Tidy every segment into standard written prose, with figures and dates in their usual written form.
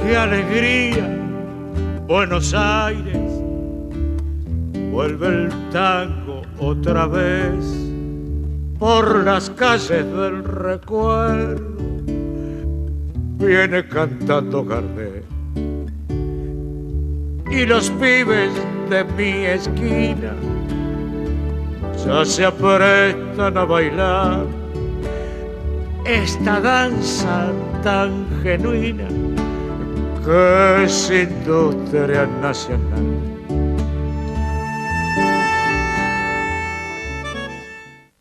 qué alegría, Buenos Aires, vuelve el tango otra vez por las calles del recuerdo, viene cantando Gardel. Y los pibes de mi esquina ya se aprestan a bailar esta danza tan genuina que es industria nacional.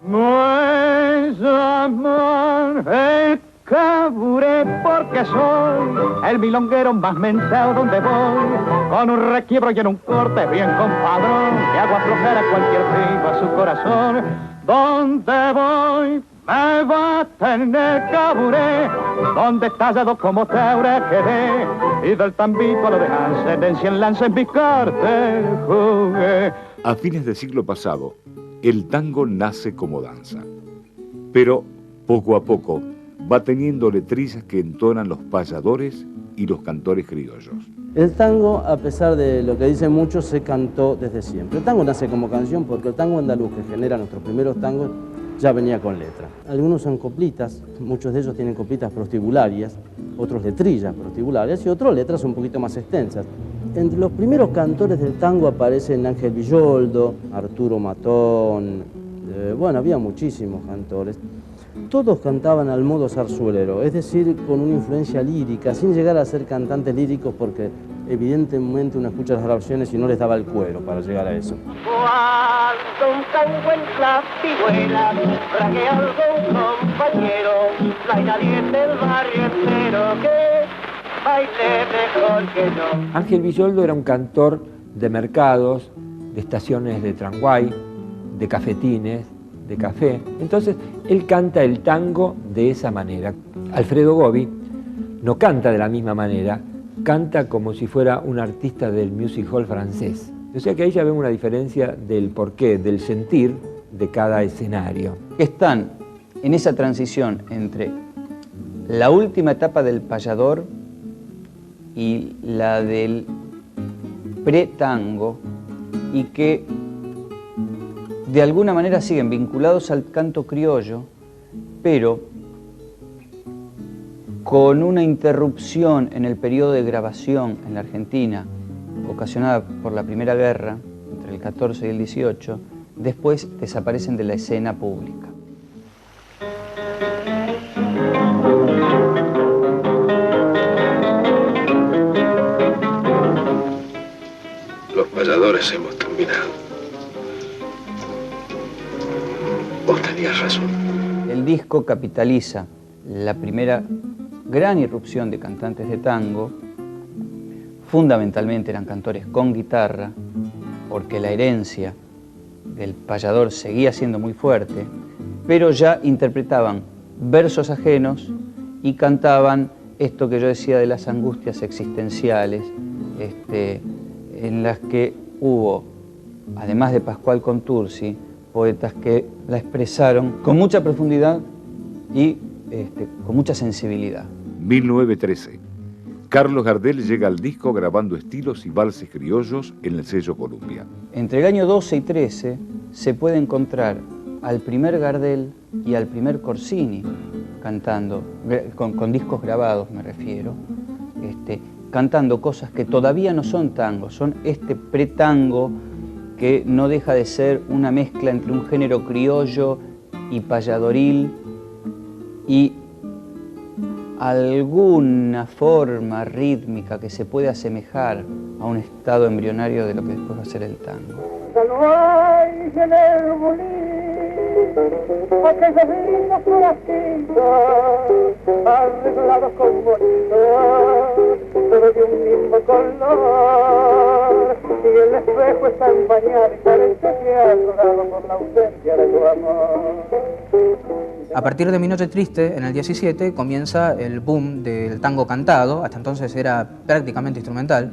No es amor el caburé porque soy el milonguero más mentado donde voy, con un requiebro y en un corte bien compadrón, que hago aflojar a cualquier primo a su corazón. Donde voy me va a tener caburé, donde tallado como teure quedé, y del tambito a lo de ascendencia en lance en mi cartel jugué. A fines del siglo pasado, el tango nace como danza, pero poco a poco va teniendo letrillas que entonan los payadores y los cantores criollos. El tango, a pesar de lo que dicen muchos, se cantó desde siempre. El tango nace como canción porque el tango andaluz, que genera nuestros primeros tangos, ya venía con letra. Algunos son coplitas, muchos de ellos tienen coplitas prostibularias, otros letrillas prostibularias y otros letras un poquito más extensas. Entre los primeros cantores del tango aparecen Ángel Villoldo, Arturo Matón, bueno, había muchísimos cantores. Todos cantaban al modo zarzuelero, es decir, con una influencia lírica, sin llegar a ser cantantes líricos porque evidentemente uno escucha las grabaciones y no les daba el cuero para llegar a eso. Cuando un tango en la vihuela, traje algún compañero, no hay nadie en el barrio entero que baile mejor que yo. Ángel Villoldo era un cantor de mercados, de estaciones de tramway, de cafetines, de café. Entonces, él canta el tango de esa manera. Alfredo Gobi no canta de la misma manera, canta como si fuera un artista del music hall francés. O sea que ahí ya vemos una diferencia del porqué, del sentir de cada escenario. Están en esa transición entre la última etapa del payador y la del pre-tango, y que de alguna manera siguen vinculados al canto criollo, pero con una interrupción en el periodo de grabación en la Argentina, ocasionada por la Primera Guerra, entre el 14 y el 18, después desaparecen de la escena pública. Los payadores hemos terminado. Vos tenías razón. El disco capitaliza la primera gran irrupción de cantantes de tango. Fundamentalmente eran cantores con guitarra, porque la herencia del payador seguía siendo muy fuerte, pero ya interpretaban versos ajenos y cantaban esto que yo decía de las angustias existenciales, en las que hubo, además de Pascual Contursi, poetas que la expresaron con mucha profundidad y con mucha sensibilidad. 1913. Carlos Gardel llega al disco grabando estilos y valses criollos en el sello Columbia. Entre el año 12 y 13 se puede encontrar al primer Gardel y al primer Corsini cantando, con discos grabados me refiero, cantando cosas que todavía no son tango, son este pretango que no deja de ser una mezcla entre un género criollo y payadoril y alguna forma rítmica que se puede asemejar a un estado embrionario de lo que después va a ser el tango. Salváis en el bulín, aquellos lindos forastitos, arreglados con bonitos, pero de un mismo color, y el espejo está empañado y parece que ha llorado por la ausencia de tu amor. A partir de Mi Noche Triste, en el 17, comienza el boom del tango cantado, hasta entonces era prácticamente instrumental.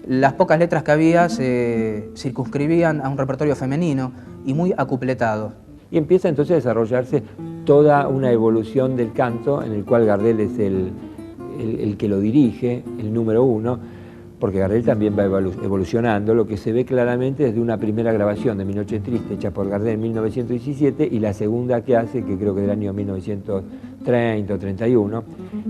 Las pocas letras que había se circunscribían a un repertorio femenino y muy acupletado. Y empieza entonces a desarrollarse toda una evolución del canto en el cual Gardel es el que lo dirige, el número uno, porque Gardel también va evolucionando. Lo que se ve claramente es de una primera grabación de Mi Noche Triste, hecha por Gardel en 1917, y la segunda que hace, que creo que del año 1930 o 31,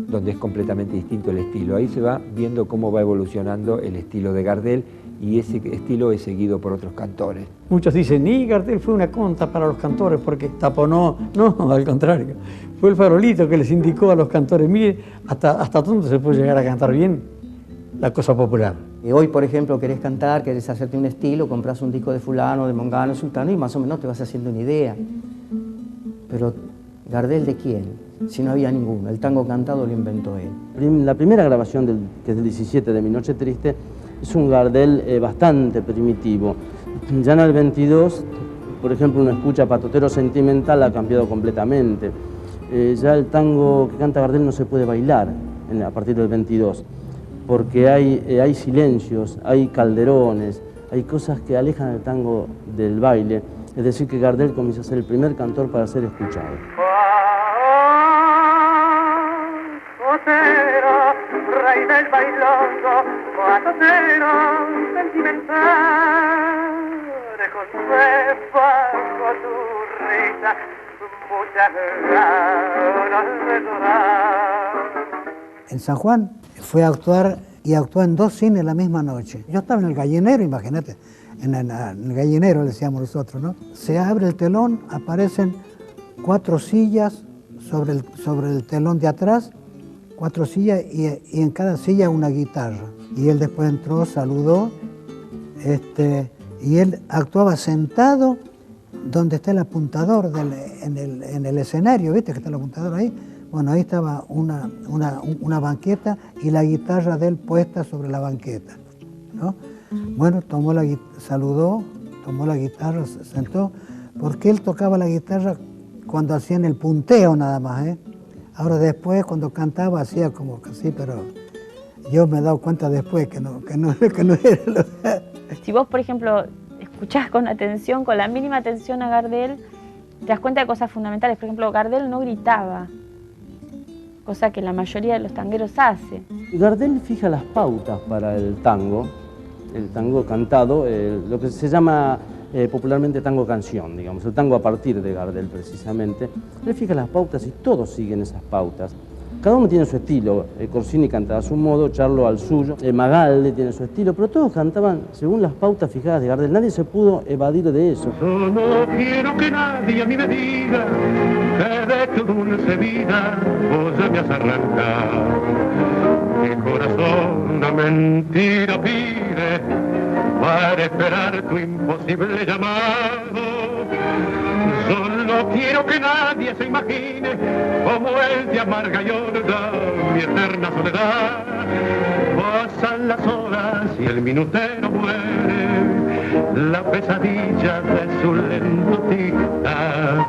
donde es completamente distinto el estilo. Ahí se va viendo cómo va evolucionando el estilo de Gardel, y ese estilo es seguido por otros cantores. Muchos dicen, Gardel fue una conta para los cantores porque taponó. No, al contrario. Fue el farolito que les indicó a los cantores, mire, hasta dónde se puede llegar a cantar bien la cosa popular. Hoy, por ejemplo, querés cantar, querés hacerte un estilo, compras un disco de fulano, de mongano, sultano, y más o menos te vas haciendo una idea. Pero, ¿Gardel de quién? Si no había ninguno. El tango cantado lo inventó él. La primera grabación, que es del 17 de Mi Noche Triste, es un Gardel bastante primitivo. Ya en el 22, por ejemplo, uno escucha Patotero Sentimental, ha cambiado completamente. Ya el tango que canta Gardel no se puede bailar a partir del 22, porque hay silencios, hay calderones, hay cosas que alejan el tango del baile. Es decir, que Gardel comienza a ser el primer cantor para ser escuchado. Patotero, rey del bailongo, patotero sentimental, conservo tu risa, muchas ganas de llorar. En San Juan fue a actuar y actuó en 2 cines la misma noche. Yo estaba en el gallinero, imagínate, en el gallinero le decíamos nosotros, ¿no? Se abre el telón, aparecen 4 sillas sobre el telón de atrás, 4 sillas y en cada silla una guitarra. Y él después entró, saludó, y él actuaba sentado donde está el apuntador en el escenario, ¿viste que está el apuntador ahí? Bueno, ahí estaba una banqueta y la guitarra de él puesta sobre la banqueta, ¿no? Bueno, saludó, tomó la guitarra, se sentó, porque él tocaba la guitarra cuando hacían el punteo nada más, ¿eh? Ahora después, cuando cantaba, hacía como que sí, pero yo me he dado cuenta después que no era lo... Si vos, por ejemplo, escuchás con atención, con la mínima atención a Gardel, te das cuenta de cosas fundamentales. Por ejemplo, Gardel no gritaba, cosa que la mayoría de los tangueros hace. Gardel fija las pautas para el tango cantado, lo que se llama popularmente tango canción, digamos, el tango a partir de Gardel precisamente. Él fija las pautas y todos siguen esas pautas. Cada uno tiene su estilo, Corsini cantaba a su modo, Charlo al suyo, Magaldi tiene su estilo, pero todos cantaban según las pautas fijadas de Gardel. Nadie se pudo evadir de eso. Yo no quiero que nadie a mí me diga que de tu dulce vida vos me has arrancado. Mi corazón una mentira pide para esperar tu imposible llamado. Solo quiero que nadie se imagine como él te amarga y horda mi eterna soledad. Pasan las horas y el minutero muere, la pesadilla de su lento tic-tac.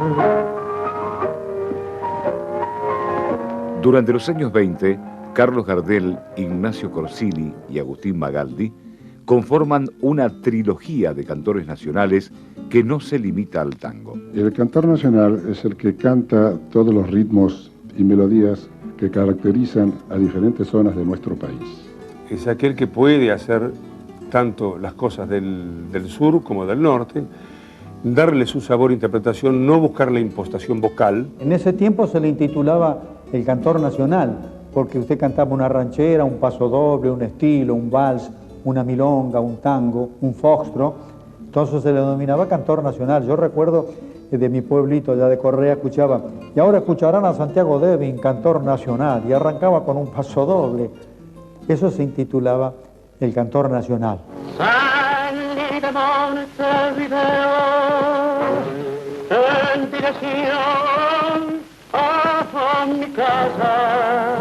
Durante los años 20, Carlos Gardel, Ignacio Corsini y Agustín Magaldi conforman una trilogía de cantores nacionales que no se limita al tango. El cantor nacional es el que canta todos los ritmos y melodías que caracterizan a diferentes zonas de nuestro país. Es aquel que puede hacer tanto las cosas del sur como del norte, darle su sabor e interpretación, no buscar la impostación vocal. En ese tiempo se le intitulaba el cantor nacional, porque usted cantaba una ranchera, un paso doble, un estilo, un vals, una milonga, un tango, un foxtrot, entonces se le denominaba cantor nacional. Yo recuerdo de mi pueblito allá de Correa, escuchaba, y ahora escucharán a Santiago Devin, cantor nacional, y arrancaba con un paso doble. Eso se intitulaba el cantor nacional. Salí de Montevideo en dirección a mi casa.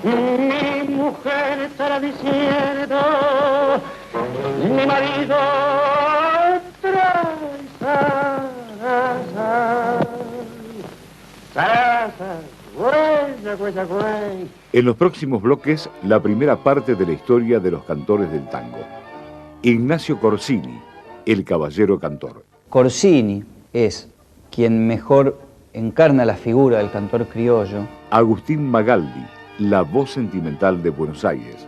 Mi mujer estará diciendo, mi marido trae En los próximos bloques, la primera parte de la historia de los cantores del tango. Ignacio Corsini, el caballero cantor. Corsini es quien mejor encarna la figura del cantor criollo. Agustín Magaldi, la voz sentimental de Buenos Aires.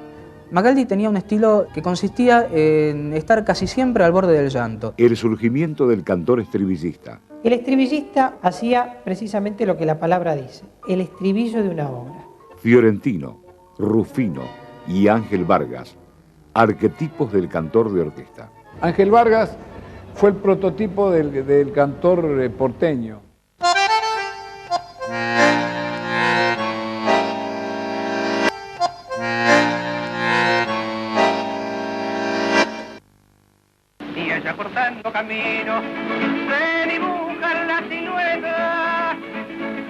Magaldi tenía un estilo que consistía en estar casi siempre al borde del llanto. El surgimiento del cantor estribillista. El estribillista hacía precisamente lo que la palabra dice, el estribillo de una obra. Fiorentino, Rufino y Ángel Vargas, arquetipos del cantor de orquesta. Ángel Vargas fue el prototipo del cantor porteño. Y allá cortando camino se dibuja la silueta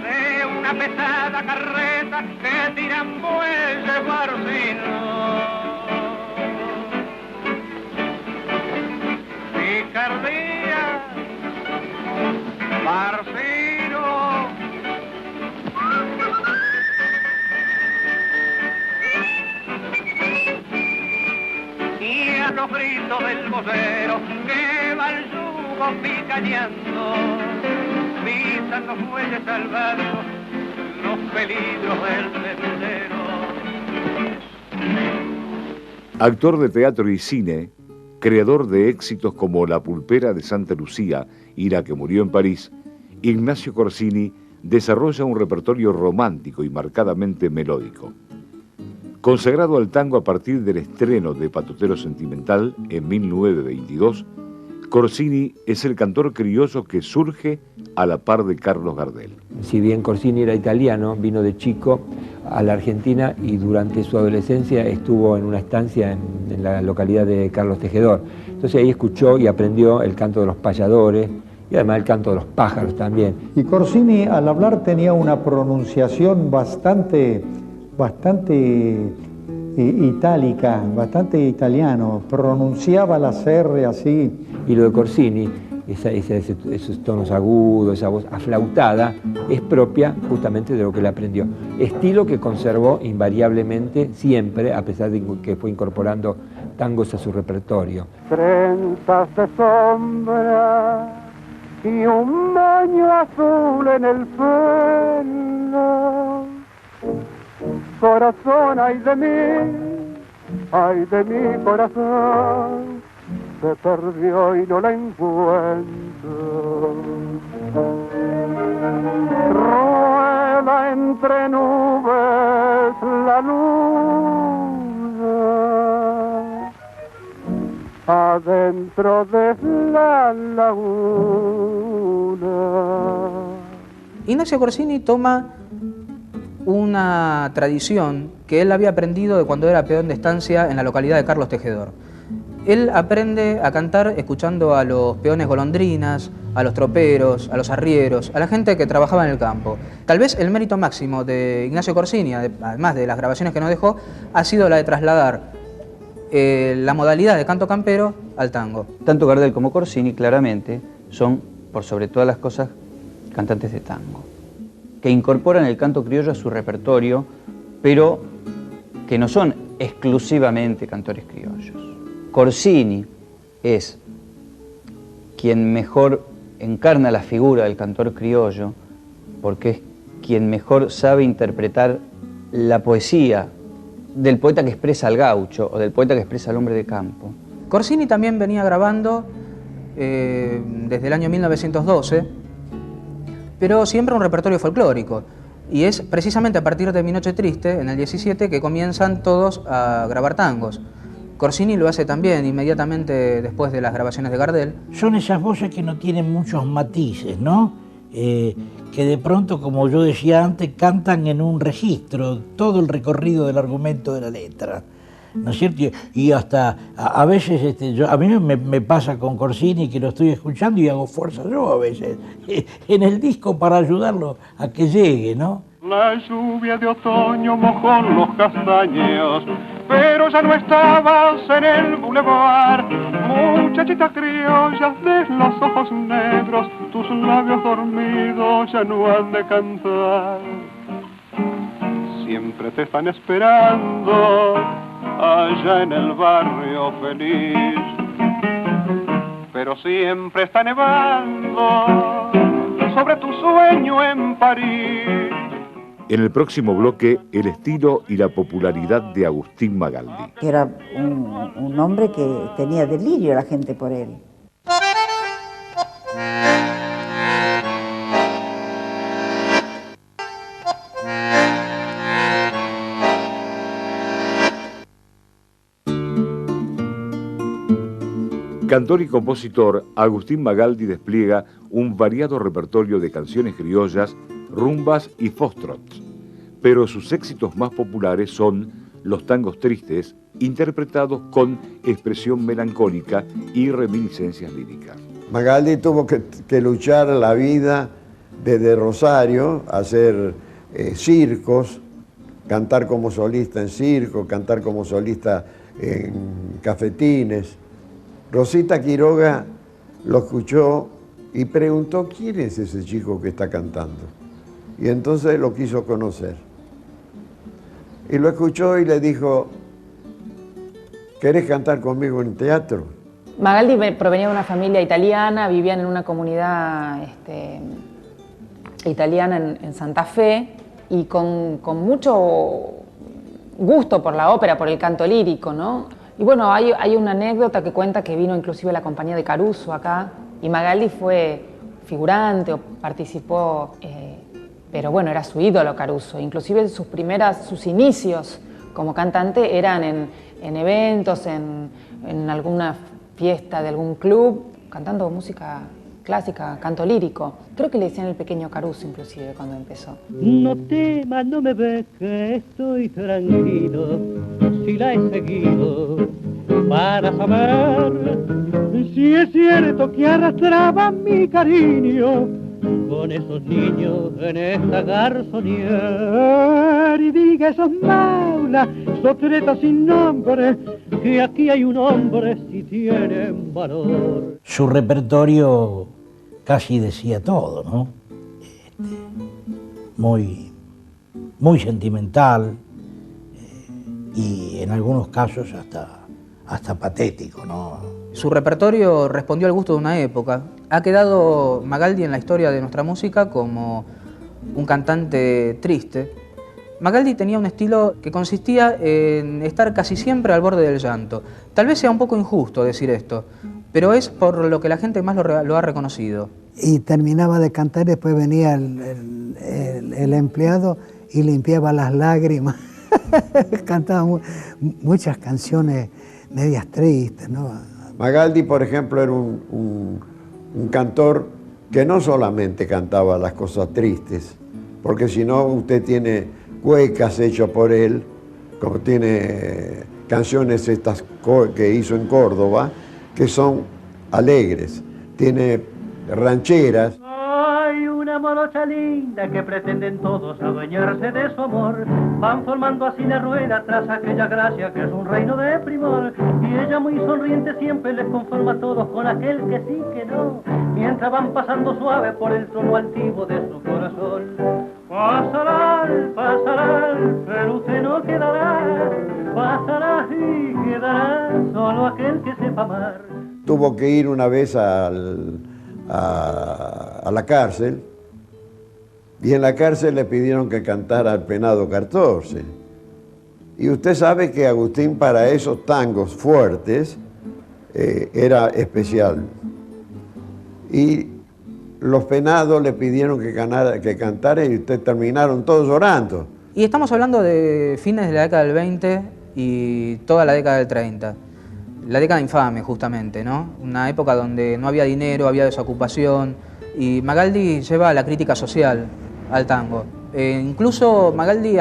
de una pesada carreta que tiran bueyes barcinos. Picardía, barcino. Y a los gritos del vocero que va el yugo picañando, pisan los muelles salvados, los peligros del sendero. Actor de teatro y cine, creador de éxitos como La pulpera de Santa Lucía y La que murió en París, Ignacio Corsini desarrolla un repertorio romántico y marcadamente melódico. Consagrado al tango a partir del estreno de Patotero Sentimental en 1922, Corsini es el cantor criollo que surge a la par de Carlos Gardel. Si bien Corsini era italiano, vino de chico a la Argentina y durante su adolescencia estuvo en una estancia en la localidad de Carlos Tejedor. Entonces ahí escuchó y aprendió el canto de los payadores y además el canto de los pájaros también. Y Corsini al hablar tenía una pronunciación bastante itálica, bastante italiano, pronunciaba las R así. Y lo de Corsini, esos tonos agudos, esa voz aflautada, es propia justamente de lo que él aprendió. Estilo que conservó invariablemente siempre, a pesar de que fue incorporando tangos a su repertorio. Trenzas de sombra y un baño azul en el pelo. Corazón, ay de mi corazón, se perdió y no la encuentro. Rueda entre nubes la luna, adentro de la laguna. Ignacio Corsini toma una tradición que él había aprendido de cuando era peón de estancia en la localidad de Carlos Tejedor. Él aprende a cantar escuchando a los peones golondrinas, a los troperos, a los arrieros, a la gente que trabajaba en el campo. Tal vez el mérito máximo de Ignacio Corsini, además de las grabaciones que nos dejó, ha sido la de trasladar la modalidad de canto campero al tango. Tanto Gardel como Corsini claramente son, por sobre todas las cosas, cantantes de tango, que incorporan el canto criollo a su repertorio, pero que no son exclusivamente cantores criollos. Corsini es quien mejor encarna la figura del cantor criollo, porque es quien mejor sabe interpretar la poesía del poeta que expresa al gaucho o del poeta que expresa al hombre de campo. Corsini también venía grabando desde el año 1912, pero siempre un repertorio folclórico. Y es precisamente a partir de Mi Noche Triste, en el 17, que comienzan todos a grabar tangos. Corsini lo hace también inmediatamente después de las grabaciones de Gardel. Son esas voces que no tienen muchos matices, ¿no? Que de pronto, como yo decía antes, cantan en un registro, todo el recorrido del argumento de la letra, ¿no es cierto? Y hasta a veces, a mí me pasa con Corsini que lo estoy escuchando y hago fuerza yo a veces en el disco para ayudarlo a que llegue, ¿no? La lluvia de otoño mojó los castaños, pero ya no estabas en el bulevar. Muchachita criolla de los ojos negros, tus labios dormidos ya no han de cantar. Siempre te están esperando allá en el barrio feliz, pero siempre está nevando sobre tu sueño en París. En el próximo bloque, el estilo y la popularidad de Agustín Magaldi. Que era un hombre que tenía delirio la gente por él. Cantor y compositor, Agustín Magaldi despliega un variado repertorio de canciones criollas, rumbas y foxtrots, pero sus éxitos más populares son los tangos tristes, interpretados con expresión melancólica y reminiscencias líricas. Magaldi tuvo que luchar la vida desde Rosario, hacer circos, cantar como solista en circo, cantar como solista en cafetines. Rosita Quiroga lo escuchó y preguntó quién es ese chico que está cantando. Y entonces lo quiso conocer. Y lo escuchó y le dijo, ¿querés cantar conmigo en teatro? Magaldi provenía de una familia italiana, vivían en una comunidad italiana en Santa Fe y con mucho gusto por la ópera, por el canto lírico, ¿no? Y bueno, hay una anécdota que cuenta que vino inclusive la compañía de Caruso acá y Magaldi fue figurante o participó, pero bueno, era su ídolo Caruso. Inclusive sus inicios como cantante eran en eventos, en alguna fiesta de algún club, cantando música clásica, canto lírico. Creo que le decían el pequeño Caruso inclusive cuando empezó. No temas, no me ves que estoy tranquilo, si la he seguido para saber si es cierto que arrastraba mi cariño con esos niños en esta garzonier. Y diga esos maulas, sotretas sin nombre, que aquí hay un hombre si tienen valor. Su repertorio casi decía todo, ¿no? Muy sentimental y en algunos casos hasta patético, ¿no? Su repertorio respondió al gusto de una época. Ha quedado Magaldi en la historia de nuestra música como un cantante triste. Magaldi tenía un estilo que consistía en estar casi siempre al borde del llanto. Tal vez sea un poco injusto decir esto, pero es por lo que la gente más lo ha reconocido. Y terminaba de cantar y después venía el empleado y limpiaba las lágrimas. Cantaba muchas canciones medias tristes, ¿no? Magaldi, por ejemplo, era un cantor que no solamente cantaba las cosas tristes, porque si no usted tiene cuecas hechas por él, como tiene canciones estas que hizo en Córdoba, que son alegres, tiene rancheras. Hay una morocha linda que pretenden todos adueñarse de su amor. Van formando así la rueda tras aquella gracia que es un reino de primor. Y ella muy sonriente siempre les conforma a todos con aquel que sí que no. Mientras van pasando suave por el trono altivo de su corazón. Pasarán, pero usted no quedará. Pasará y quedará solo aquel que sepa amar. Tuvo que ir una vez a la cárcel y en la cárcel le pidieron que cantara al penado 14. Y usted sabe que Agustín para esos tangos fuertes era especial. Y los penados le pidieron que cantara y ustedes terminaron todos llorando. Y estamos hablando de fines de la década del 20 y toda la década del 30. La década infame, justamente, ¿no? Una época donde no había dinero, había desocupación, y Magaldi lleva la crítica social al tango. Incluso Magaldi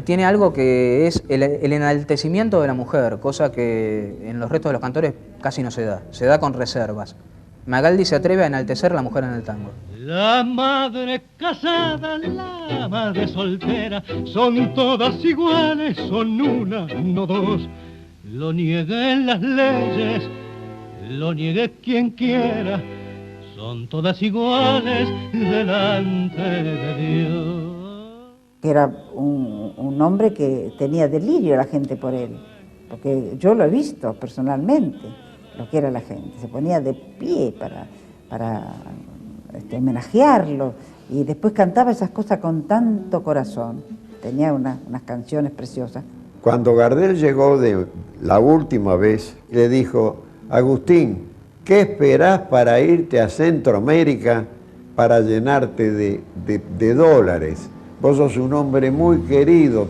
tiene algo que es el enaltecimiento de la mujer, cosa que en los restos de los cantores casi no se da con reservas. Magaldi se atreve a enaltecer a la mujer en el tango. La madre casada, la madre soltera, son todas iguales, son una, no dos. Lo nieguen las leyes, lo niegue quien quiera, son todas iguales delante de Dios. Que era un hombre que tenía delirio la gente por él, porque yo lo he visto personalmente, lo que era la gente, se ponía de pie para homenajearlo, Y después cantaba esas cosas con tanto corazón. Tenía unas canciones preciosas. Cuando Gardel llegó de la última vez, le dijo: Agustín, ¿qué esperás para irte a Centroamérica para llenarte de dólares? Vos sos un hombre muy querido,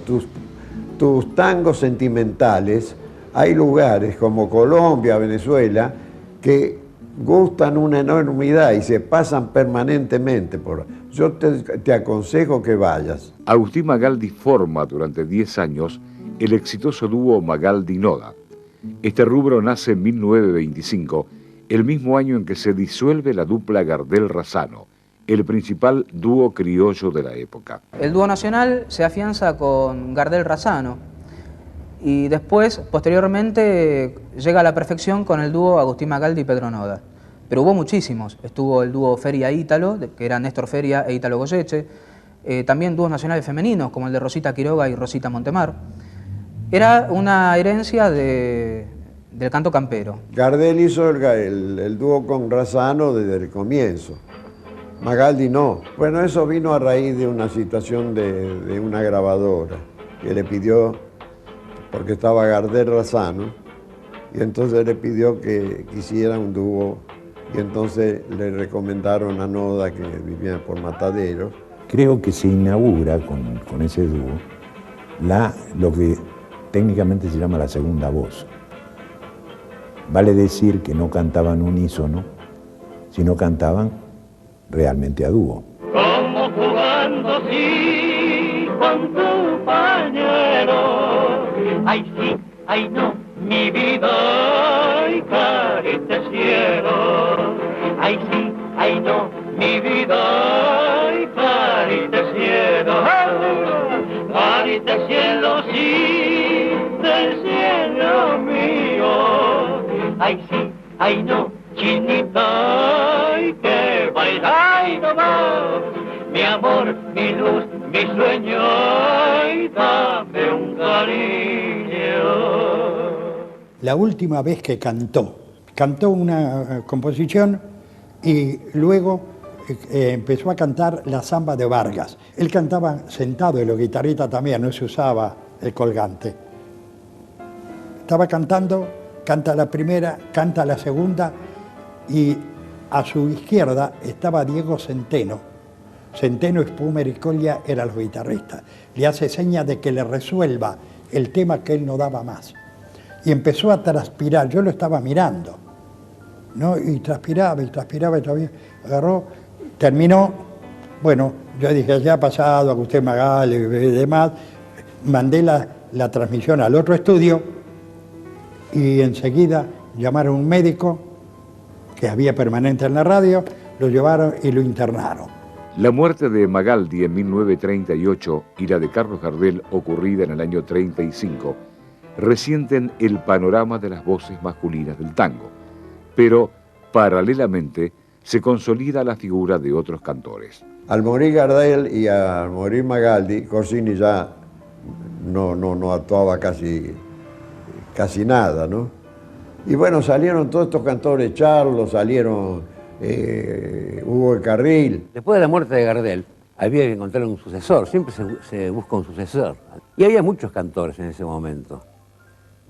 tus tangos sentimentales, hay lugares como Colombia, Venezuela, que gustan una enormidad y se pasan permanentemente por... Yo te aconsejo que vayas. Agustín Magaldi forma durante 10 años el exitoso dúo Magaldi-Noda. Este rubro nace en 1925, el mismo año en que se disuelve la dupla Gardel-Razzano, el principal dúo criollo de la época. El dúo nacional se afianza con Gardel-Razzano y después, posteriormente, llega a la perfección con el dúo Agustín Magaldi y Pedro Noda. Pero hubo muchísimos. Estuvo el dúo Feria-Ítalo, que era Néstor Feria e Ítalo Goyeche. También dúos nacionales femeninos, como el de Rosita Quiroga y Rosita Montemar. Era una herencia del canto campero. Gardel hizo el dúo con Razzano desde el comienzo. Magaldi no. Bueno, eso vino a raíz de una situación de una grabadora que le pidió, porque estaba Gardel Razzano, y entonces le pidió que hiciera un dúo, y entonces le recomendaron a Noda, que vivía por Mataderos. Creo que se inaugura con ese dúo lo que técnicamente se llama la segunda voz. Vale decir que no cantaban unísono, sino cantaban realmente a dúo. Como jugando sí con tu pañuelo, ay sí, ay no, mi vida, ay carita cielo, ay sí, ay no, mi vida, ay carita cielo, carita cielo, sí, del cielo mío, ay sí, ay no, chinita, ay que baila, ay no más, mi amor, mi luz, mi sueño, ay dame un cariño. La última vez que cantó una composición y luego empezó a cantar la samba de Vargas. Él cantaba sentado y los guitarristas también, no se usaba el colgante. Estaba cantando, canta la primera, canta la segunda y a su izquierda estaba Diego Centeno. Centeno, Spumer y Colia eran los guitarristas. Le hace señas de que le resuelva el tema que él no daba más. Y empezó a transpirar, yo lo estaba mirando, ¿no? Y transpiraba, y todavía agarró, terminó, bueno, yo dije, ya ha pasado, Agustín Magaldi y demás, mandé la transmisión al otro estudio y enseguida llamaron a un médico que había permanente en la radio, lo llevaron y lo internaron. La muerte de Magaldi en 1938 y la de Carlos Gardel, ocurrida en el año 35, resienten el panorama de las voces masculinas del tango, pero paralelamente se consolida la figura de otros cantores. Al morir Gardel y al morir Magaldi, Corsini ya no actuaba casi nada, ¿no? Y bueno, salieron todos estos cantores, Charlos, salieron Hugo de Carril. Después de la muerte de Gardel, había que encontrar un sucesor, siempre se busca un sucesor. Y había muchos cantores en ese momento.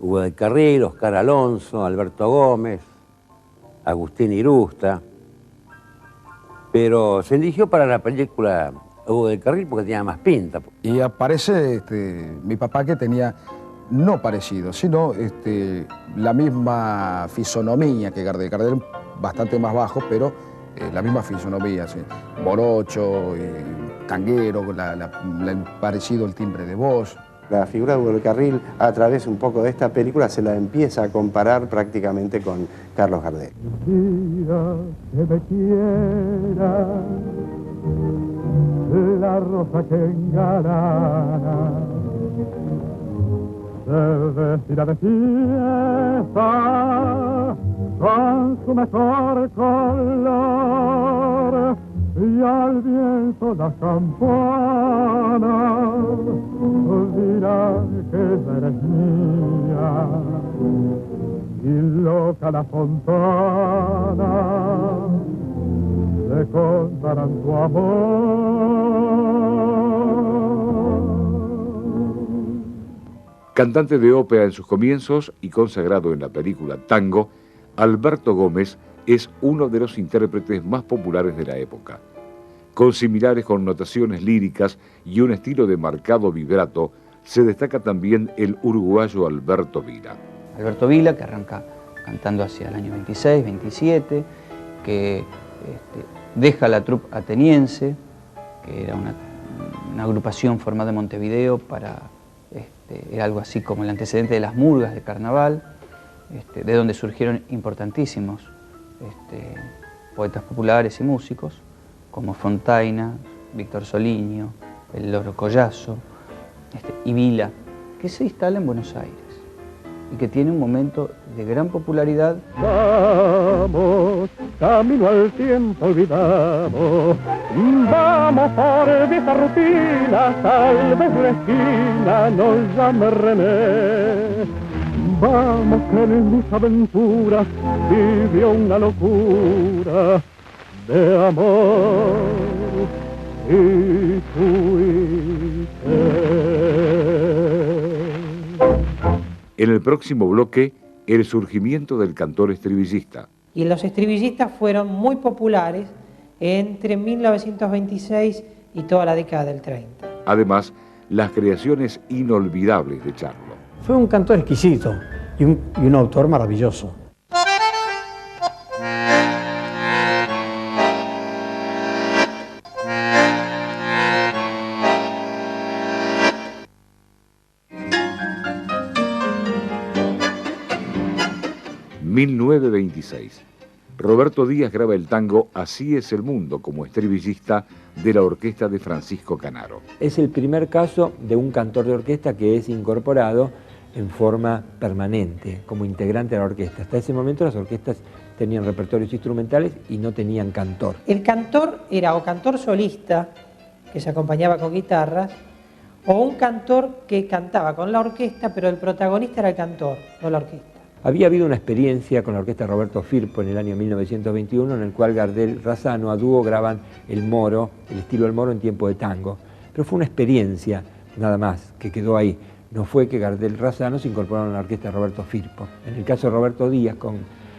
Hugo de Carril, Oscar Alonso, Alberto Gómez, Agustín Irusta. Pero se eligió para la película Hugo de Carril porque tenía más pinta. Y aparece mi papá, que tenía, no parecido, sino la misma fisonomía que Gardel. Gardel bastante más bajo, pero la misma fisonomía, ¿sí? Morocho, tanguero, parecido el timbre de voz. La figura de Hugo del Carril, a través un poco de esta película, se la empieza a comparar prácticamente con Carlos Gardel. Mira que me quiera, la rosa que engalana, se vestirá de fiesta con su mejor color, y al viento las campanas dirán que eres mía, y loca la fontana te contarán tu amor. Cantante de ópera en sus comienzos y consagrado en la película Tango, Alberto Gómez es uno de los intérpretes más populares de la época. Con similares connotaciones líricas y un estilo de marcado vibrato, se destaca también el uruguayo Alberto Vila. Alberto Vila, que arranca cantando hacia el año 26, 27, que deja la troupe ateniense, que era una agrupación formada en Montevideo para, era algo así como el antecedente de las murgas de carnaval, de donde surgieron importantísimos poetas populares y músicos, como Fontaina, Víctor Soliño, el Loro Collazo, y Vila, que se instala en Buenos Aires y que tiene un momento de gran popularidad. Vamos, camino al tiempo olvidado, vamos por vieja rutina, tal vez la esquina nos llame René. Vamos que en mis aventuras vivió una locura de amor y En el próximo bloque, el surgimiento del cantor estribillista. Y los estribillistas fueron muy populares entre 1926 y toda la década del 30. Además, las creaciones inolvidables de Charlo. Fue un cantor exquisito y un autor maravilloso. ...1926... Roberto Díaz graba el tango Así es el mundo como estribillista de la orquesta de Francisco Canaro. Es el primer caso de un cantor de orquesta que es incorporado en forma permanente, como integrante de la orquesta. Hasta ese momento las orquestas tenían repertorios instrumentales y no tenían cantor. El cantor era o cantor solista, que se acompañaba con guitarras, o un cantor que cantaba con la orquesta, pero el protagonista era el cantor, no la orquesta. Había habido una experiencia con la orquesta Roberto Firpo en el año 1921, en el cual Gardel Razzano a dúo graban el moro, el estilo del moro en tiempo de tango. Pero fue una experiencia, nada más, que quedó ahí. No fue que Gardel Razzano se incorporaron a la orquesta Roberto Firpo. En el caso de Roberto Díaz con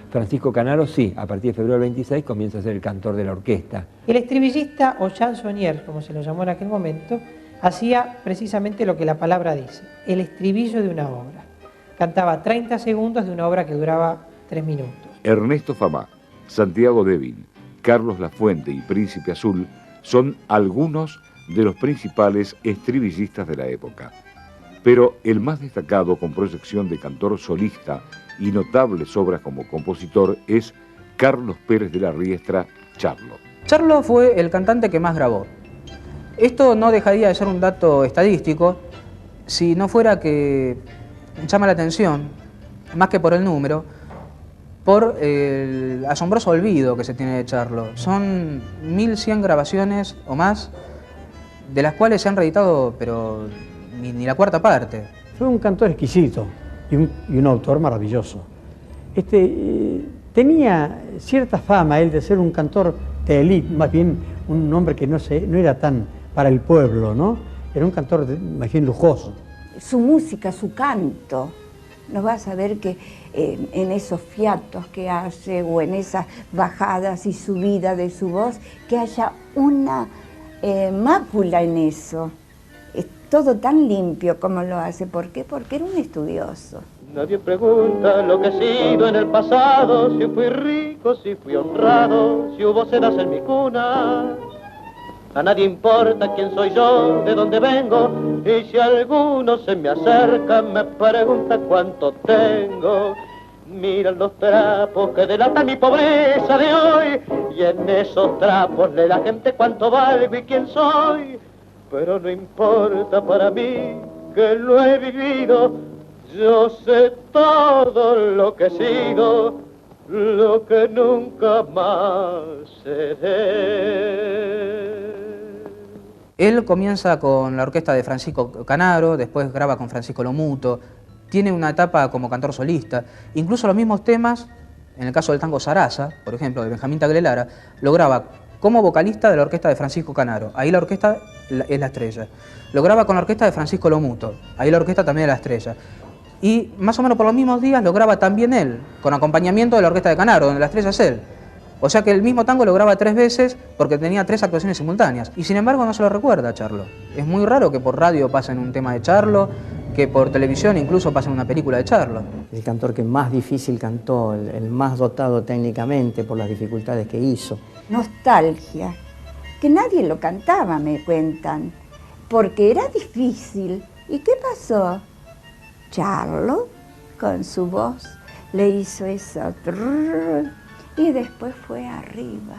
Francisco Canaro, sí, a partir de febrero del 26 comienza a ser el cantor de la orquesta. El estribillista, o chansonnier, como se lo llamó en aquel momento, hacía precisamente lo que la palabra dice, el estribillo de una obra. Cantaba 30 segundos de una obra que duraba 3 minutos. Ernesto Famá, Santiago Devin, Carlos Lafuente y Príncipe Azul son algunos de los principales estribillistas de la época. Pero el más destacado con proyección de cantor solista y notables obras como compositor es Carlos Pérez de la Riestra, Charlo. Charlo fue el cantante que más grabó. Esto no dejaría de ser un dato estadístico si no fuera que llama la atención, más que por el número, por el asombroso olvido que se tiene de Charlo. Son 1100 grabaciones o más, de las cuales se han reeditado, pero ni la cuarta parte. Fue un cantor exquisito y un autor maravilloso. Tenía cierta fama él de ser un cantor de élite, más bien un hombre que no era tan para el pueblo, ¿no? Era un cantor más bien lujoso. Su música, su canto, no vas a ver que en esos fiatos que hace o en esas bajadas y subidas de su voz, que haya una mácula en eso. Es todo tan limpio como lo hace. ¿Por qué? Porque era un estudioso. Nadie pregunta lo que he sido en el pasado, si fui rico, si fui honrado, si hubo sedas en mi cuna. A nadie importa quién soy yo, de dónde vengo, y si alguno se me acerca me pregunta cuánto tengo. Miran los trapos que delatan mi pobreza de hoy, y en esos trapos lee la gente cuánto valgo y quién soy. Pero no importa para mí, que lo he vivido, yo sé todo lo que he sido, lo que nunca más seré. Él comienza con la orquesta de Francisco Canaro, después graba con Francisco Lomuto, tiene una etapa como cantor solista, incluso los mismos temas, en el caso del tango Sarasa, por ejemplo, de Benjamín Tagle Lara, lo graba como vocalista de la orquesta de Francisco Canaro. Ahí la orquesta es la estrella. Lo graba con la orquesta de Francisco Lomuto. Ahí la orquesta también es la estrella. Y más o menos por los mismos días lo graba también él, con acompañamiento de la orquesta de Canaro, donde la estrella es él. O sea que el mismo tango lo graba 3 veces porque tenía 3 actuaciones simultáneas. Y sin embargo no se lo recuerda a Charlo. Es muy raro que por radio pasen un tema de Charlo, que por televisión incluso pasen una película de Charlo. El cantor que más difícil cantó, el más dotado técnicamente por las dificultades que hizo. Nostalgia, que nadie lo cantaba, me cuentan, porque era difícil. ¿Y qué pasó? Charlo, con su voz, le hizo eso. Y después fue arriba.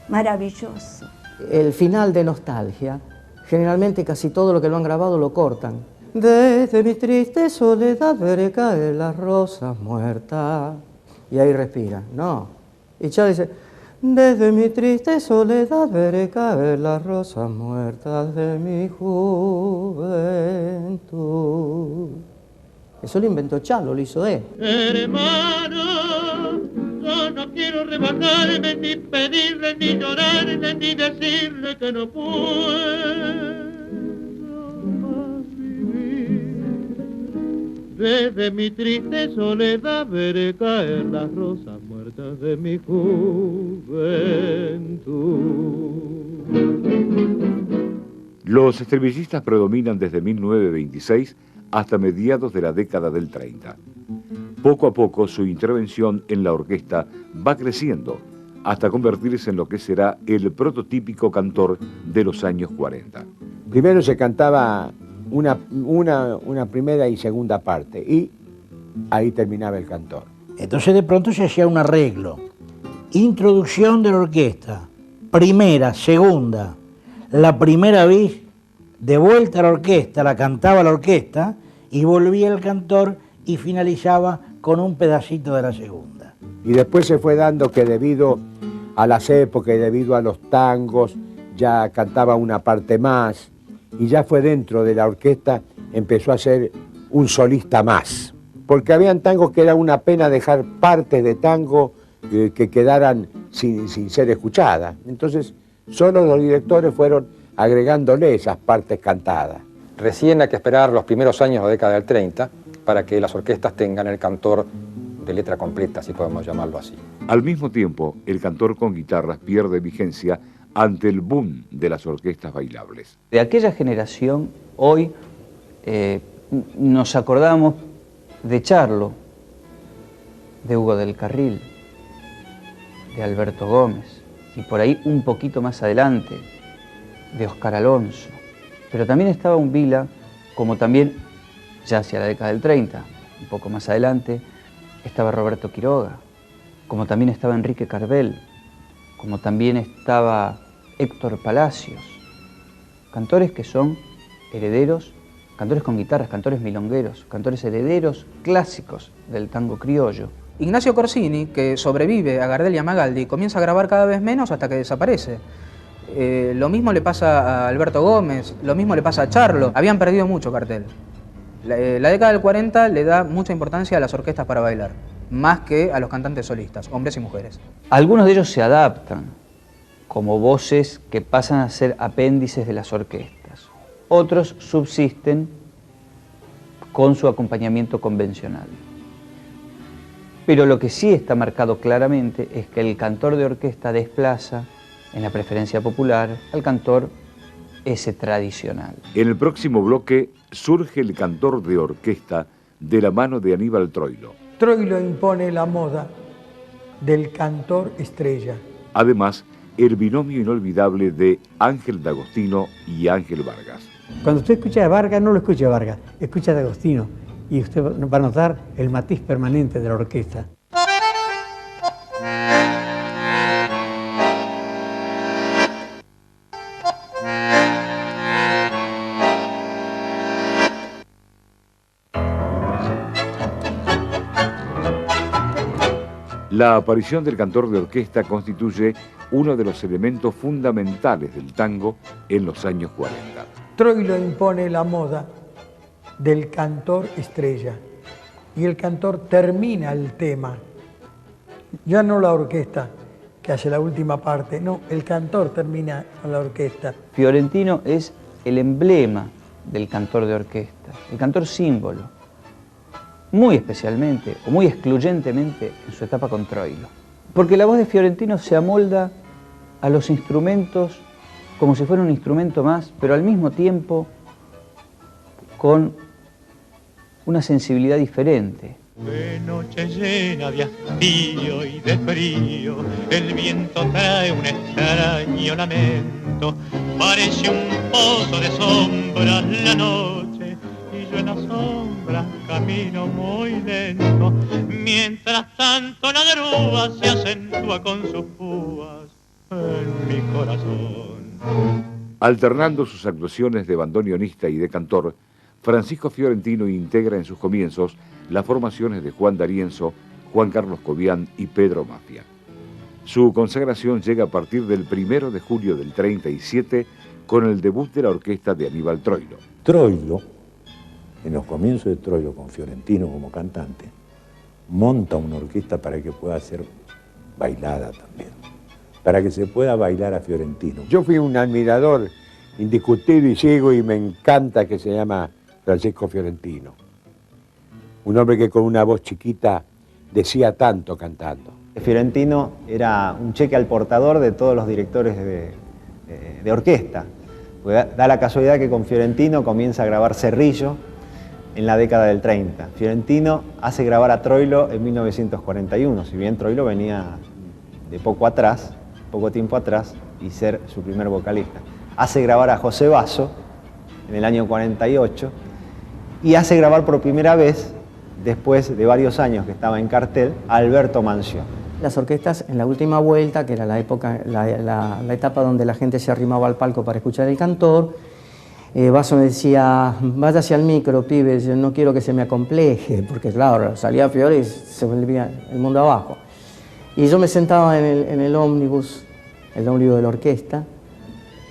Maravilloso. El final de Nostalgia, generalmente casi todo lo que lo han grabado lo cortan. Desde mi triste soledad veré caer las rosas muertas. Y ahí respira. No. Y Charlo dice, desde mi triste soledad veré caer las rosas muertas de mi juventud. Eso lo inventó Charlo, lo hizo él. Hermano, yo no quiero rebajarme, ni pedirle, ni llorarle, ni decirle que no puedo más vivir. Desde mi triste soledad veré caer las rosas muertas de mi juventud. Los estribillistas predominan desde 1926 hasta mediados de la década del 30. Poco a poco su intervención en la orquesta va creciendo hasta convertirse en lo que será el prototípico cantor de los años 40. Primero se cantaba una primera y segunda parte y ahí terminaba el cantor. Entonces de pronto se hacía un arreglo. Introducción de la orquesta, primera, segunda. La primera vez, de vuelta a la orquesta, la cantaba la orquesta y volvía el cantor y finalizaba con un pedacito de la segunda. Y después se fue dando que debido a las épocas y debido a los tangos, ya cantaba una parte más y ya fue dentro de la orquesta, empezó a ser un solista más. Porque habían tangos que era una pena dejar partes de tango que quedaran sin ser escuchadas. Entonces, solo los directores fueron agregándole esas partes cantadas. Recién hay que esperar los primeros años de la década del 30 para que las orquestas tengan el cantor de letra completa, si podemos llamarlo así. Al mismo tiempo, el cantor con guitarras pierde vigencia ante el boom de las orquestas bailables. De aquella generación, hoy nos acordamos de Charlo, de Hugo del Carril, de Alberto Gómez, y por ahí un poquito más adelante, de Oscar Alonso. Pero también estaba un Vila, como también, ya hacia la década del 30, un poco más adelante, estaba Roberto Quiroga, como también estaba Enrique Carvel, como también estaba Héctor Palacios. Cantores que son herederos, cantores con guitarras, cantores milongueros, cantores herederos clásicos del tango criollo. Ignacio Corsini, que sobrevive a Gardel y a Magaldi, comienza a grabar cada vez menos hasta que desaparece. Lo mismo le pasa a Alberto Gómez, lo mismo le pasa a Charlo. Habían perdido mucho cartel. La década del 40 le da mucha importancia a las orquestas para bailar, más que a los cantantes solistas, hombres y mujeres. Algunos de ellos se adaptan como voces que pasan a ser apéndices de las orquestas. Otros subsisten con su acompañamiento convencional. Pero lo que sí está marcado claramente es que el cantor de orquesta desplaza en la preferencia popular al cantor ese tradicional. En el próximo bloque surge el cantor de orquesta de la mano de Aníbal Troilo. Troilo impone la moda del cantor estrella. Además, el binomio inolvidable de Ángel D'Agostino y Ángel Vargas. Cuando usted escucha a Vargas, no lo escucha a Vargas, escucha a D'Agostino y usted va a notar el matiz permanente de la orquesta. La aparición del cantor de orquesta constituye uno de los elementos fundamentales del tango en los años 40. Troilo impone la moda del cantor estrella y el cantor termina el tema, ya no la orquesta, que hace la última parte. No, el cantor termina con la orquesta. Fiorentino es el emblema del cantor de orquesta, el cantor símbolo, muy especialmente o muy excluyentemente en su etapa con Troilo. Porque la voz de Fiorentino se amolda a los instrumentos como si fuera un instrumento más, pero al mismo tiempo con una sensibilidad diferente. De noche llena de hastío y de frío, el viento trae un extraño lamento, parece un pozo de sombras la noche, y yo en la sombra camino muy lento, mientras tanto la grúa se acentúa con sus púas en mi corazón. Alternando sus actuaciones de bandoneonista y de cantor, Francisco Fiorentino integra en sus comienzos las formaciones de Juan D'Arienzo, Juan Carlos Cobián y Pedro Mafia. Su consagración llega a partir del 1 de julio del 37 con el debut de la orquesta de Aníbal Troilo. Troilo, en los comienzos de Troilo con Fiorentino como cantante, monta una orquesta para que pueda ser bailada también, para que se pueda bailar a Fiorentino. Yo fui un admirador indiscutible y ciego y me encanta que se llama Francisco Fiorentino. Un hombre que con una voz chiquita decía tanto cantando. Fiorentino era un cheque al portador de todos los directores de orquesta. Da la casualidad que con Fiorentino comienza a grabar Cerrillo en la década del 30. Fiorentino hace grabar a Troilo en 1941, si bien Troilo venía de poco tiempo atrás, y ser su primer vocalista. Hace grabar a José Basso en el año 48 y hace grabar por primera vez, después de varios años que estaba en cartel, a Alberto Mancio. Las orquestas en la última vuelta, que era la etapa donde la gente se arrimaba al palco para escuchar el cantor, Basso me decía, váyase al micro, pibes, yo no quiero que se me acompleje, porque claro, salía Fiore y se volvía el mundo abajo. Y yo me sentaba en el ómnibus de la orquesta,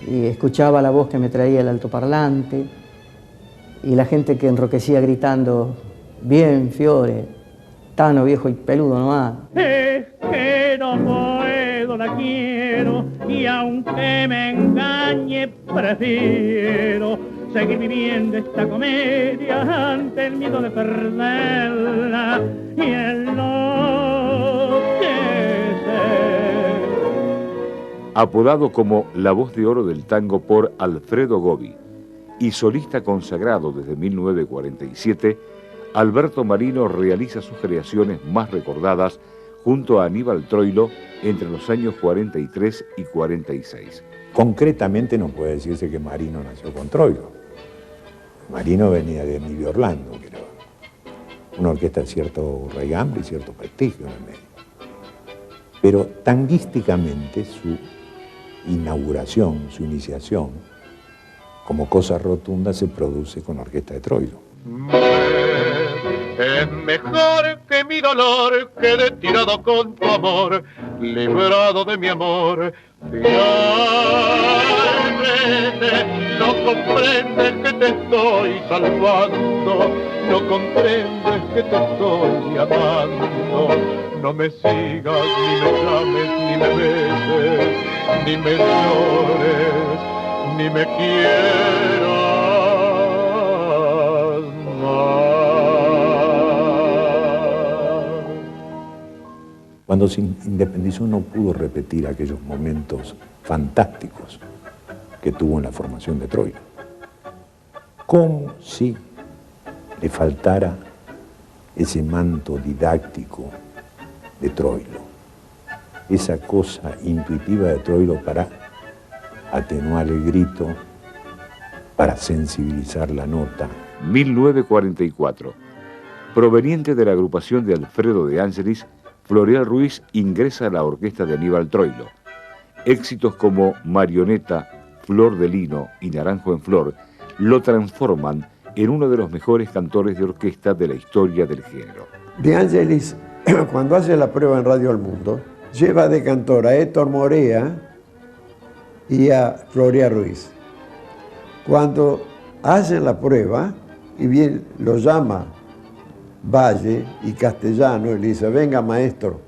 y escuchaba la voz que me traía el altoparlante, y la gente que enroquecía gritando, bien Fiore, Tano viejo y peludo nomás. Es que no puedo, la quiero, y aunque me engañe, prefiero seguir viviendo esta comedia ante el miedo de perderla y el Apodado como la voz de oro del tango por Alfredo Gobi y solista consagrado desde 1947, Alberto Marino realiza sus creaciones más recordadas junto a Aníbal Troilo entre los años 43 y 46. Concretamente no puede decirse que Marino nació con Troilo. Marino venía de Emilio Orlando, que era una orquesta de cierto regambre y cierto prestigio en el medio. Pero tanguísticamente su inauguración, su iniciación, como cosa rotunda, se produce con la orquesta de Troilo. Es mejor que mi dolor quede tirado con tu amor, librado de mi amor. Finalmente no comprendes que te estoy salvando, no comprendes que te estoy amando. No me sigas, ni me llames, ni me beses, ni me llores, ni me quieras más. Cuando se independizó no pudo repetir aquellos momentos fantásticos que tuvo en la formación de Troilo. Como si le faltara ese manto didáctico de Troilo, esa cosa intuitiva de Troilo para atenuar el grito, para sensibilizar la nota. 1944. Proveniente de la agrupación de Alfredo de Ángelis, Floreal Ruiz ingresa a la orquesta de Aníbal Troilo. Éxitos como Marioneta, Flor de Lino y Naranjo en Flor lo transforman en uno de los mejores cantores de orquesta de la historia del género. De Ángelis, cuando hace la prueba en Radio El Mundo, lleva de cantor a Héctor Morea y a Floreal Ruiz. Cuando hacen la prueba, y bien lo llama Valle y Castellano, y le dice, venga maestro,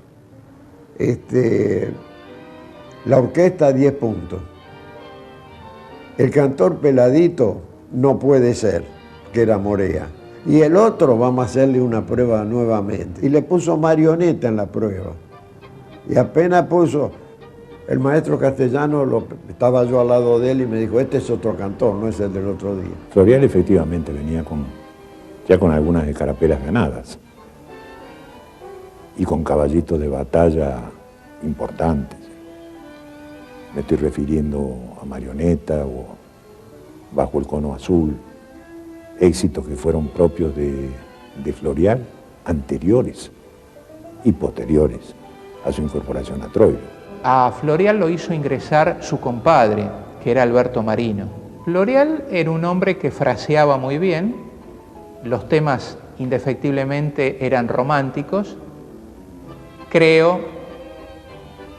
La orquesta 10 puntos. El cantor peladito no puede ser, que era Morea. Y el otro vamos a hacerle una prueba nuevamente. Y le puso marioneta en la prueba. Y apenas puso, el maestro castellano, estaba yo al lado de él y me dijo, este es otro cantor, no es el del otro día. Florial efectivamente venía ya con algunas escarapelas ganadas y con caballitos de batalla importantes. Me estoy refiriendo a Marioneta o Bajo el Cono Azul, éxitos que fueron propios de Florial, anteriores y posteriores a su incorporación a Troilo. A Florial lo hizo ingresar su compadre, que era Alberto Marino. Florial era un hombre que fraseaba muy bien, los temas indefectiblemente eran románticos. Creo,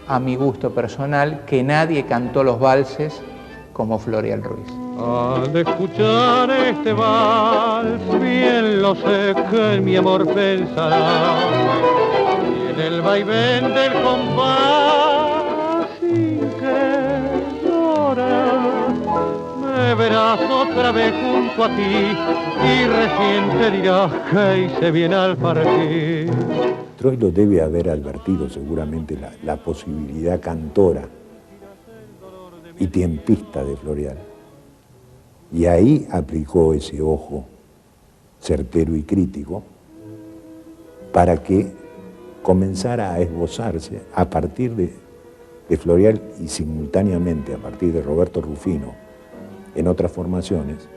a mi gusto personal, que nadie cantó los valses como Florial Ruiz. Al escuchar este vals, bien lo sé que en mi amor pensará, y en el vaivén del compás, sin que llores, me verás otra vez junto a ti, y recién te dirás que hice bien al partir. Troilo debe haber advertido seguramente la posibilidad cantora y tiempista de Florial. Y ahí aplicó ese ojo certero y crítico para que comenzara a esbozarse a partir de Florial y simultáneamente a partir de Roberto Rufino en otras formaciones,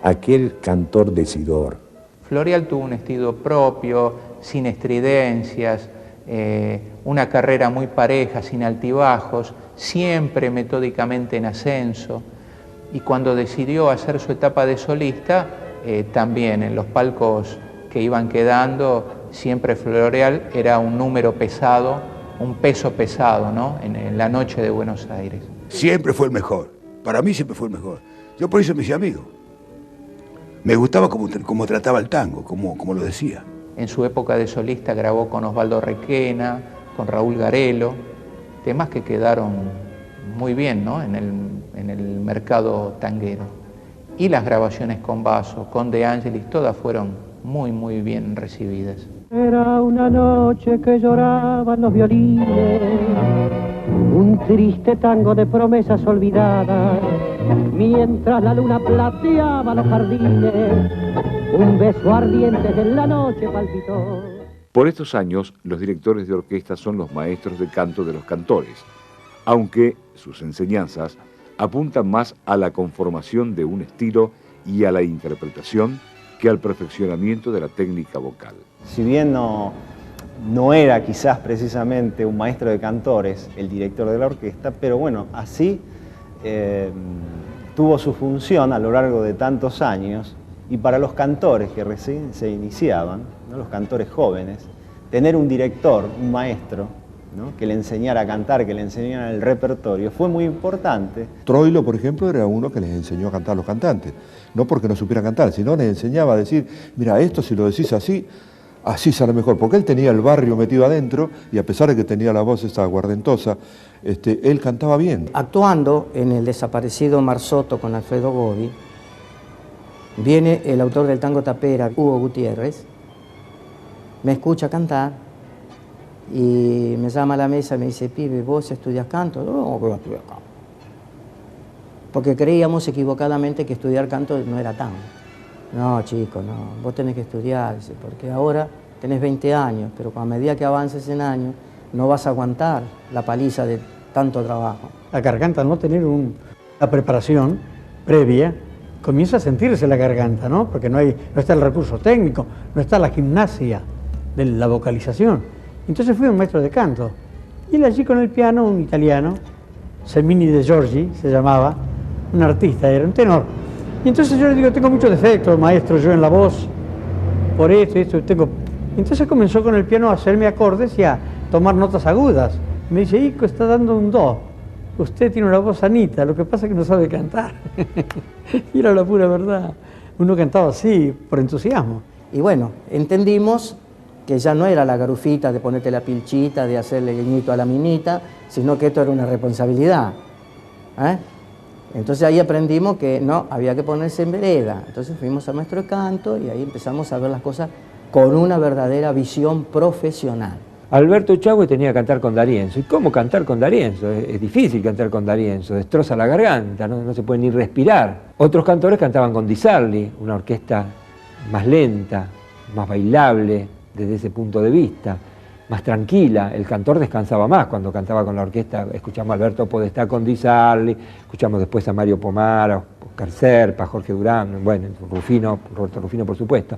aquel cantor decidor. Florial tuvo un estilo propio, sin estridencias, una carrera muy pareja, sin altibajos, siempre metódicamente en ascenso. Y cuando decidió hacer su etapa de solista, también en los palcos que iban quedando, siempre Florial era un número pesado, un peso pesado, ¿no? En la noche de Buenos Aires. Siempre fue el mejor, para mí siempre fue el mejor. Yo por eso me hice amigo. Me gustaba cómo trataba el tango, cómo lo decía. En su época de solista grabó con Osvaldo Requena, con Raúl Garelo, temas que quedaron muy bien, ¿no? en el mercado tanguero. Y las grabaciones con Basso, con De Angelis, todas fueron muy bien recibidas. Era una noche que lloraban los violines, un triste tango de promesas olvidadas, mientras la luna plateaba los jardines, un beso ardiente que en la noche palpitó. Por estos años, los directores de orquesta son los maestros de canto de los cantores, aunque sus enseñanzas apuntan más a la conformación de un estilo y a la interpretación que al perfeccionamiento de la técnica vocal. Si bien no era quizás precisamente un maestro de cantores, el director de la orquesta, pero bueno, así tuvo su función a lo largo de tantos años, y para los cantores que recién se iniciaban, ¿no? Los cantores jóvenes, tener un director, un maestro, ¿no? Que le enseñara a cantar, que le enseñara el repertorio, fue muy importante. Troilo, por ejemplo, era uno que les enseñó a cantar a los cantantes, no porque no supieran cantar, sino les enseñaba a decir, mira, esto si lo decís así, así sale mejor, porque él tenía el barrio metido adentro y a pesar de que tenía la voz esa aguardentosa, él cantaba bien. Actuando en el desaparecido Marzotto con Alfredo Gobbi, viene el autor del tango Tapera, Hugo Gutiérrez, me escucha cantar y me llama a la mesa y me dice, pibe, ¿vos estudias canto? No, yo estudio canto. Porque creíamos equivocadamente que estudiar canto no era tango. No, chico, no, vos tenés que estudiar, porque ahora tenés 20 años, pero a medida que avances en años no vas a aguantar la paliza de tanto trabajo. La garganta, al no tener una preparación previa, comienza a sentirse la garganta, ¿no? Porque no está el recurso técnico, no está la gimnasia de la vocalización. Entonces fui un maestro de canto. Y él allí con el piano, un italiano, Semini de Giorgi se llamaba, un artista, era un tenor. Y entonces yo le digo, tengo muchos defectos, maestro, yo en la voz, por esto, tengo... Entonces comenzó con el piano a hacerme acordes y a tomar notas agudas. Me dice, Ico está dando un do, usted tiene una voz sanita, lo que pasa es que no sabe cantar. Y era la pura verdad. Uno cantaba así, por entusiasmo. Y bueno, entendimos que ya no era la garufita de ponerte la pilchita, de hacerle guiñito a la minita, sino que esto era una responsabilidad. Entonces ahí aprendimos que no, había que ponerse en vereda. Entonces fuimos a maestro de canto y ahí empezamos a ver las cosas con una verdadera visión profesional. Alberto Echagüe tenía que cantar con D'Arienzo. ¿Y cómo cantar con D'Arienzo? Es difícil cantar con D'Arienzo, destroza la garganta, no se puede ni respirar. Otros cantores cantaban con Di Sarli, una orquesta más lenta, más bailable desde ese punto de vista, más tranquila. El cantor descansaba más cuando cantaba con la orquesta. Escuchamos a Alberto Podestá con Di Sarli, escuchamos después a Mario Pomara, Oscar Serpa, Jorge Durán, bueno, Roberto Rufino por supuesto.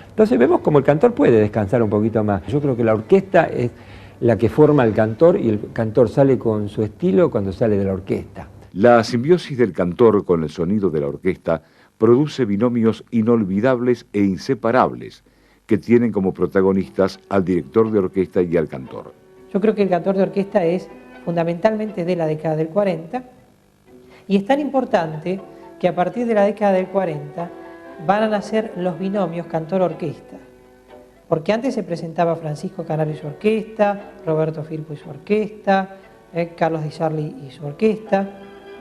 Entonces vemos como el cantor puede descansar un poquito más. Yo creo que la orquesta es la que forma al cantor y el cantor sale con su estilo cuando sale de la orquesta. La simbiosis del cantor con el sonido de la orquesta produce binomios inolvidables e inseparables que tienen como protagonistas al director de orquesta y al cantor. Yo creo que el cantor de orquesta es fundamentalmente de la década del 40 y es tan importante que a partir de la década del 40 van a nacer los binomios cantor-orquesta, porque antes se presentaba Francisco Canario y su orquesta, Roberto Firpo y su orquesta, Carlos Di Sarli y su orquesta,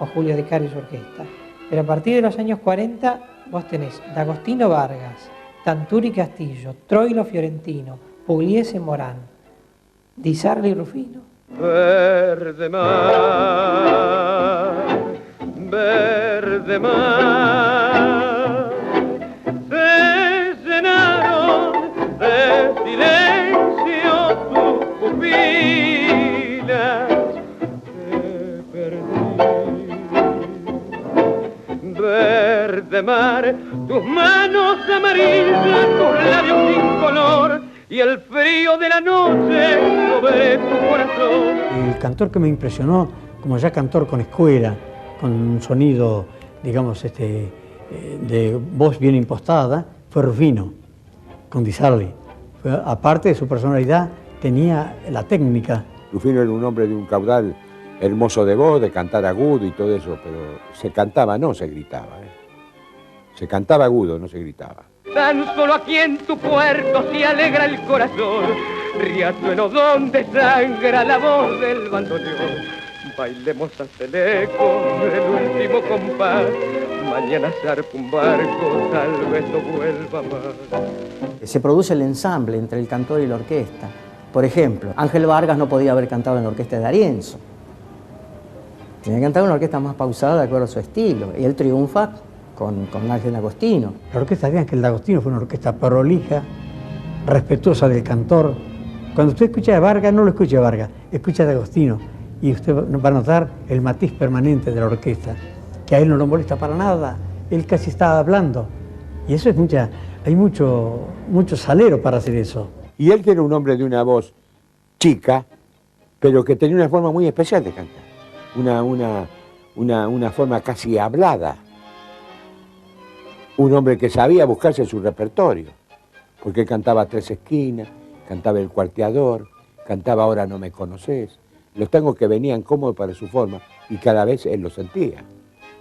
o Julio De Caro y su orquesta. Pero a partir de los años 40 vos tenés D'Agostino Vargas, Tanturi Castillo, Troilo Fiorentino, Pugliese Morán, Di Sarli y Rufino. Verde mar, verde mar, se llenaron de silencio tus pupilas, te perdí. Verde mar, tus manos amarillas, tus labios sin color y el frío de la noche sobre tu corazón. El cantor que me impresionó, como ya cantor con escuela, con un sonido, digamos, de voz bien impostada, fue Rufino, con Di Sarli. Aparte de su personalidad, tenía la técnica. Rufino era un hombre de un caudal hermoso de voz, de cantar agudo y todo eso, pero se cantaba, no se gritaba. Se cantaba agudo, no se gritaba. Tan solo aquí en tu puerto se alegra el corazón, riachuelo donde sangra la voz del bandoneón. Bailemos hasta el eco del último compás, mañana zarpa un barco, tal vez no vuelva más. Se produce el ensamble entre el cantor y la orquesta. Por ejemplo, Ángel Vargas no podía haber cantado en la orquesta de D'Arienzo. Tenía que cantar en una orquesta más pausada de acuerdo a su estilo, y él triunfa con Ángel D'Agostino. La orquesta de Ángel D'Agostino fue una orquesta prolija, respetuosa del cantor. Cuando usted escucha a Vargas, no lo escucha a Vargas, escucha a D'Agostino, y usted va a notar el matiz permanente de la orquesta, que a él no lo molesta para nada, él casi está hablando. Y eso es hay mucho salero para hacer eso. Y él que era un hombre de una voz chica, pero que tenía una forma muy especial de cantar, una forma casi hablada. Un hombre que sabía buscarse su repertorio, porque cantaba Tres Esquinas, cantaba El Cuarteador, cantaba Ahora no me conoces, los tangos que venían cómodos para su forma y cada vez él lo sentía.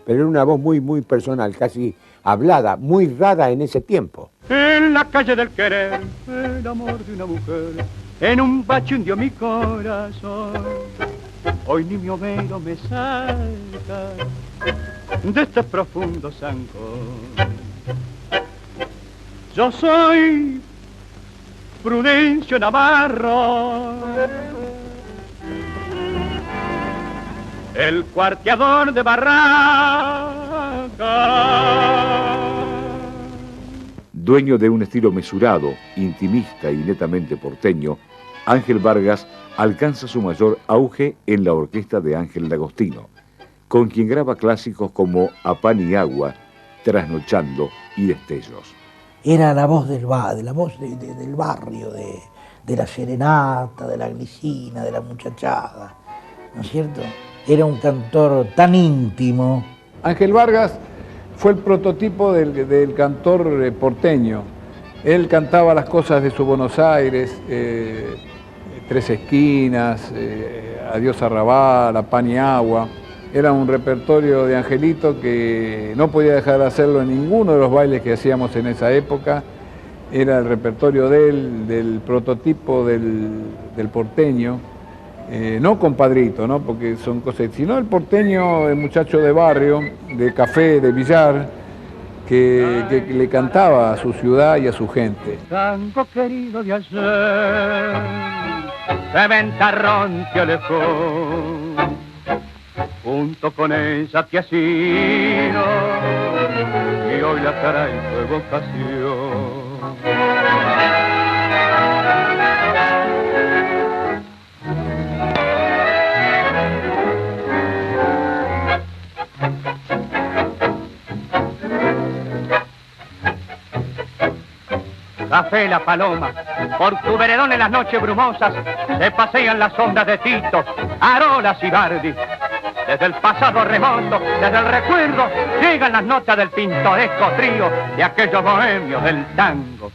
Pero era una voz muy personal, casi hablada, muy rara en ese tiempo. En la calle del querer, el amor de una mujer, en un bache hundió mi corazón. Hoy ni mi Homero me saca de este profundo zancón. Yo soy Prudencio Navarro, el cuarteador de Barranca. Dueño de un estilo mesurado, intimista y netamente porteño, Ángel Vargas alcanza su mayor auge en la orquesta de Ángel D'Agostino, con quien graba clásicos como A Pan y Agua, Trasnochando y Destellos. Era la voz del barrio, de la serenata, de la glicina, de la muchachada, ¿no es cierto? Era un cantor tan íntimo. Ángel Vargas fue el prototipo del cantor porteño. Él cantaba las cosas de su Buenos Aires, Tres Esquinas, Adiós Arrabal, A Pan y Agua. Era un repertorio de Angelito que no podía dejar de hacerlo en ninguno de los bailes que hacíamos en esa época era el repertorio de él, del prototipo del porteño, no compadrito, ¿no? Porque son cosas, sino el porteño, el muchacho de barrio, de café, de billar, que le cantaba a su ciudad y a su gente. Tango querido de ayer, de ventarrón te alejó, junto con ella te has ido, y hoy la trae tu evocación. Café La Paloma, por tu veredón en las noches brumosas se pasean las ondas de Tito, Arolas y Bardi. Desde el pasado remoto, desde el recuerdo, llegan las notas del pintoresco trío de aquellos bohemios del tango.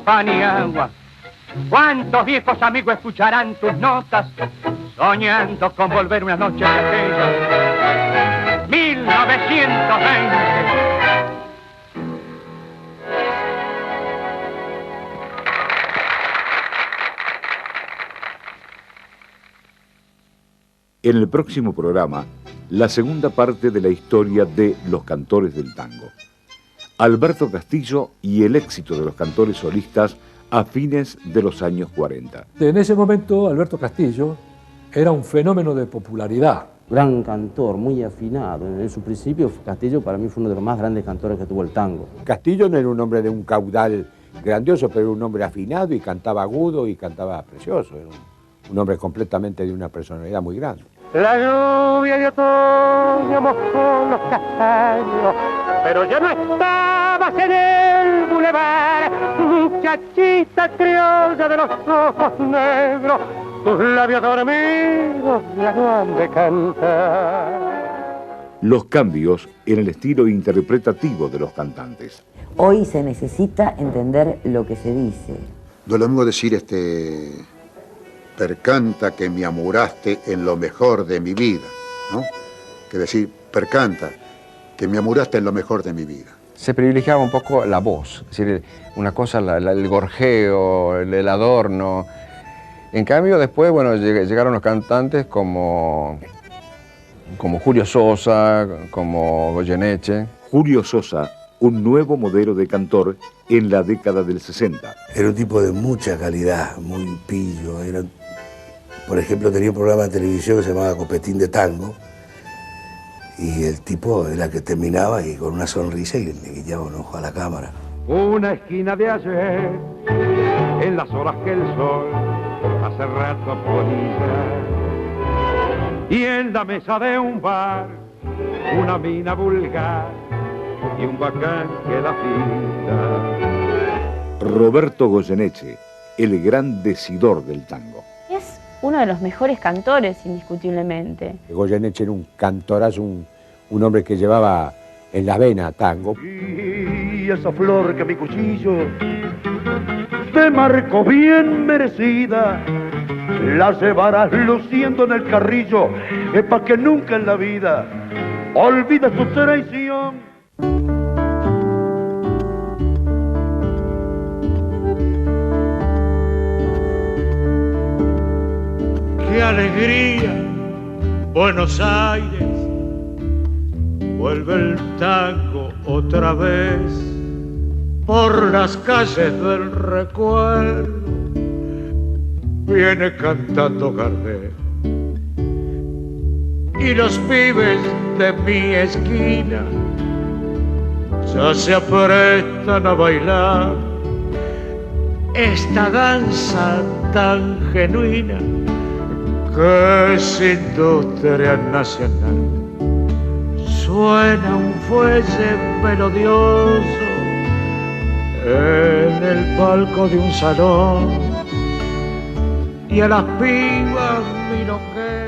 Paniagua, ¿cuántos viejos amigos escucharán tus notas, soñando con volver una noche de aquella? 1920. En el próximo programa, la segunda parte de la historia de los cantores del tango. Alberto Castillo y el éxito de los cantores solistas a fines de los años 40. En ese momento, Alberto Castillo era un fenómeno de popularidad. Gran cantor, muy afinado. En su principio, Castillo para mí fue uno de los más grandes cantores que tuvo el tango. Castillo no era un hombre de un caudal grandioso, pero era un hombre afinado y cantaba agudo y cantaba precioso. Era un hombre completamente de una personalidad muy grande. La lluvia de otoño mojó los castaños, pero ya no estabas en el bulevar, muchachita criolla de los ojos negros, tus labios dormidos ya no han de cantar. Los cambios en el estilo interpretativo de los cantantes. Hoy se necesita entender lo que se dice. No es lo mismo decir percanta que me amuraste en lo mejor de mi vida, ¿no? Que decir, percanta que me amuraste en lo mejor de mi vida. Se privilegiaba un poco la voz, es decir, una cosa, el gorjeo, el adorno. En cambio, después, bueno, llegaron los cantantes como Julio Sosa, como Goyeneche. Julio Sosa, un nuevo modelo de cantor en la década del 60. Era un tipo de mucha calidad, muy pillo. Por ejemplo, tenía un programa de televisión que se llamaba Copetín de Tango, y el tipo era que terminaba y con una sonrisa y le guiñaba un ojo a la cámara. Una esquina de ayer, en las horas que el sol hace rato ponía, y en la mesa de un bar, una mina vulgar y un bacán que la pinta. Roberto Goyeneche, el gran decidor del tango. Es uno de los mejores cantores, indiscutiblemente. Goyeneche era un cantorazo, un hombre que llevaba en la vena tango. Y esa flor que mi cuchillo te marcó bien merecida, la llevarás luciendo en el carrillo, es pa' que nunca en la vida olvides tu traición. ¡Qué alegría, Buenos Aires! Vuelve el tango otra vez por las calles del recuerdo. Viene cantando Gardel y los pibes de mi esquina ya se aprestan a bailar esta danza tan genuina que es industria nacional. suena un fuelle melodioso en el palco de un salón, y a las pibas miro que